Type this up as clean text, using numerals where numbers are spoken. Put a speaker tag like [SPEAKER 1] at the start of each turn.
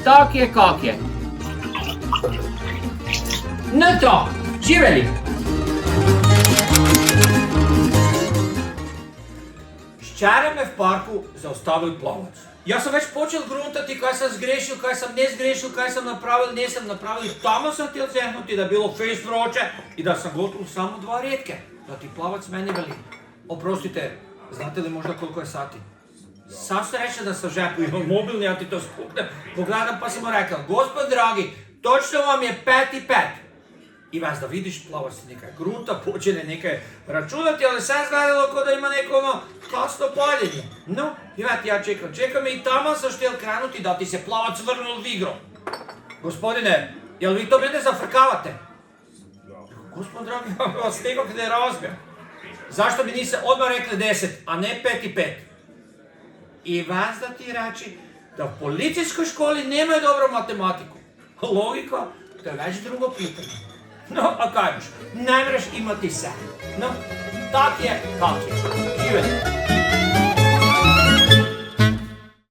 [SPEAKER 1] tak je, kak je. No to, živeli!
[SPEAKER 2] Včeraj me v parku zaustavil plavac. Jaz sem več počel gruntati, kaj sem zgrešil, kaj sem ne zgrešil, kaj sem napravil, nisem napravil. Tamo sem htio zehnuti, da je bilo fejst vroče i da sam gotov samo 2 retke. Da ti plavac meni veli. Oprostite, znate li možda koliko je sati? Sam se reče da sam žepu imam mobilni, ja ti to spuknem. Pogledam pa sam mu rekao, gospod dragi, točno vam je 5:05. I vas da vidiš, plavac nekaj grunta, počne nekaj računati, ali sve izgledalo kao da ima neko ono kasno paljenje. No, i veti, ja čekam i tamo sam štel krenuti da ti se plavac vrnul v igro. Gospodine, jel vi to mene zafrkavate? Gospod dragi, ja vas nekog ne razbijem. Zašto bi niste odmah rekli 10, a ne 5:05? I vas da ti reči da v policijskoj školi nemaju dobro matematiku. Logika, to je već drugo pitanje. No, a kaj boš, ne mreš imati se. No, tak je, kak je. Živeli.